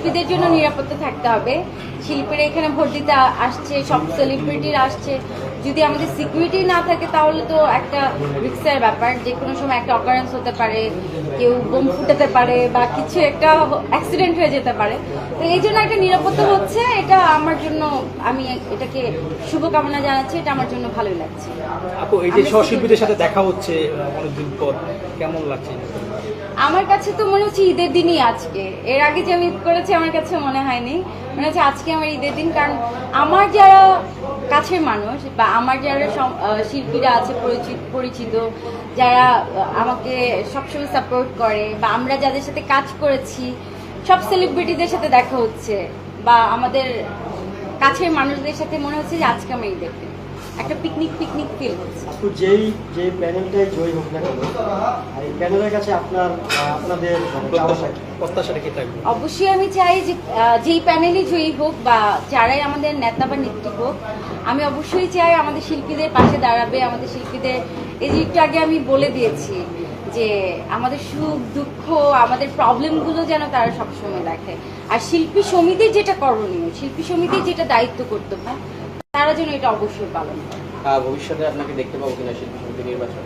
শিল্পীদের জন্য নিরাপত্তা থাকতে হবে। শিল্পীরা এখানে ভোট দিতে আসছে, সব সেলিব্রিটিরা আসছে। যদি আমাদের সিকিউরিটি না থাকে তাহলে তো একটা রিস্কের ব্যাপার, যে কোনো সময় একটা অকারেন্স হতে পারে, কেউ বোম ফুটাতে পারে বা কিছু একটা অ্যাক্সিডেন্ট হয়ে যেতে পারে। তো এই জন্য একটা নিরাপত্তা হচ্ছে, এটা আমার জন্য, আমি এটাকে শুভকামনা জানাচ্ছি, এটা আমার জন্য ভালোই লাগছে। আপু, এই যে সহশিল্পীদের সাথে দেখা হচ্ছে অনেকদিন পর, কেমন লাগছে? আমার কাছে তো মনে হচ্ছে ঈদের দিনই আজকে। এর আগে যে আমি ঈদ করেছি আমার কাছে মনে হয়নি, মনে হচ্ছে আজকে আমার ঈদের দিন। কারণ আমার যারা কাছের মানুষ বা আমার যারা শিল্পীরা আছে পরিচিত, যারা আমাকে সবসময় সাপোর্ট করে বা আমরা যাদের সাথে কাজ করেছি, সব সেলিব্রিটিদের সাথে দেখা হচ্ছে বা আমাদের কাছের মানুষদের সাথে মনে হচ্ছে যে আজকে আমার ঈদের দিন, একটা পিকনিক ফিল হচ্ছে। আপু, যে প্যানেলটাই জয়ী হোক না কেন, এই প্যানেলের কাছে আপনাদের প্রত্যাশাটা কি থাকবে? অবশ্যই আমি চাই যে যেই প্যানেলই জয়ী হোক বা যারাই আমাদের নেতা বা নেত্রী হোক, আমি অবশ্যই চাই আমাদের শিল্পীদের পাশে দাঁড়াবে। আমাদের শিল্পীদের এই যে একটু আগে আমি বলে দিয়েছি যে আমাদের সুখ দুঃখ, আমাদের প্রবলেমগুলো যেন তারা সবসময় দেখে। আর শিল্পী সমিতির যেটা করণীয়, শিল্পী সমিতির যেটা দায়িত্ব কর্তব্য, তারা যেন এটা অবশ্যই পালন করে। ভবিষ্যতে আপনাকে দেখতে পাবো কিনা শিল্পী সমিতি নির্বাচন?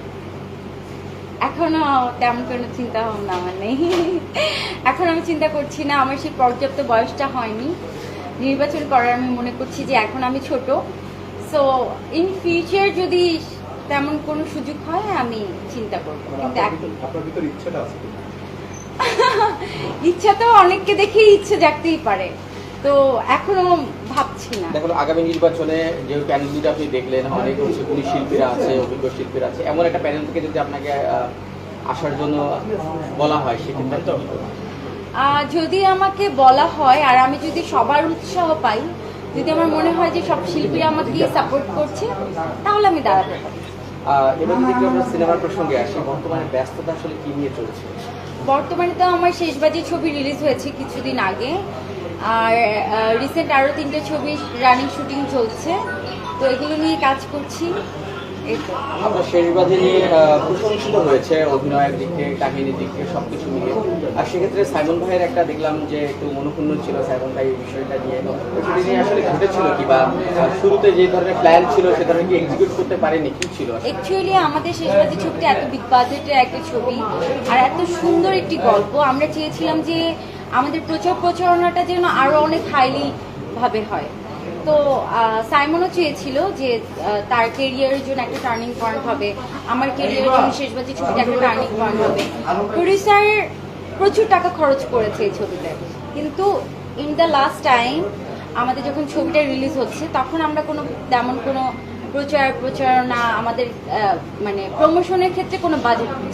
এখনো তেমন কোনো চিন্তা ভাবনা আমার নেই। এখন আমি চিন্তা করছি না, আমার সেই পর্যাপ্ত বয়সটা হয়নি নির্বাচন করার। আমি মনে করছি যে এখন আমি ছোট, সো ইন ফিউচার যদি তেমন কোনো সুযোগ হয় আমি চিন্তা করবো। কিন্তু এখন আপনার ভিতরে ইচ্ছাটা আছে? ইচ্ছা তো অনেককে দেখেই ইচ্ছে জাগতেই পারে, তো এখনো ভাবছি না। দেখো, আগামী নির্বাচনে যে প্যানেল দুটো আপনি দেখলেন, অনেক গুণী শিল্পীরা আছে, অভিজ্ঞ শিল্পীরা আছে, এমন একটা প্যানেল থেকে যদি আপনাকে আসার জন্য বলা হয়, সেক্ষেত্রে তো যদি আমাকে বলা হয় আর আমি যদি সবার উৎসাহ পাই, যদি আমার মনে হয় যে সব শিল্পীরা আমাকে সাপোর্ট করছে, তাহলে আমি দাঁড়াতে পারি। এবার যদি আমরা সিনেমার প্রসঙ্গে আসি, বর্তমানে ব্যস্ততা আসলে কি নিয়ে চলছে? বর্তমানে তো আমার শেষবাজি ছবি রিলিজ হয়েছে কিছুদিন আগে, আর রিসেন্ট আরও 3টে ছবি রানিং শুটিং চলছে, তো এগুলো নিয়ে কাজ করছি। আপনার শেষবাজি নিয়ে প্রশংসিত হয়েছে অভিনয়ের দিক থেকে, কাহিনীর দিক থেকে, সবকিছু মিলিয়ে। আর সেক্ষেত্রে সাইমন ভাইয়ের একটা দেখলাম যে একটু মনোক্ষুণ্ণ ছিল সাইমন ভাই এই বিষয়টা নিয়ে। সেটা নিয়ে আসলে ঘটেছিল কি, বা শুরুতে যে ধরনের প্ল্যান ছিল সে ধরনের কি এক্সিকিউট করতে পারেনি, কি ছিল? অ্যাকচুয়ালি আমাদের শেষবাজি ছবিটা এত বিগ বাজেটের একটা ছবি আর এত সুন্দর একটি গল্প, আমরা চেয়েছিলাম যে আমাদের প্রচারণাটা যেন আরো অনেক হাইলি ভাবে হয়। তো সাইমনও চেয়েছিল যে তার কেরিয়ারের জন্য একটা টার্নিং পয়েন্ট হবে, আমার কেরিয়ারের জন্য শেষবাজি ছবিটা একটা টার্নিং পয়েন্ট হবে। প্রডিউসার প্রচুর টাকা খরচ করেছে এই ছবিতে, কিন্তু ইন দ্য লাস্ট টাইম আমাদের যখন ছবিটা রিলিজ হচ্ছে তখন আমরা তেমন কোনো প্রচারণা, আমাদের মানে প্রমোশনের ক্ষেত্রে কোনো বাজেট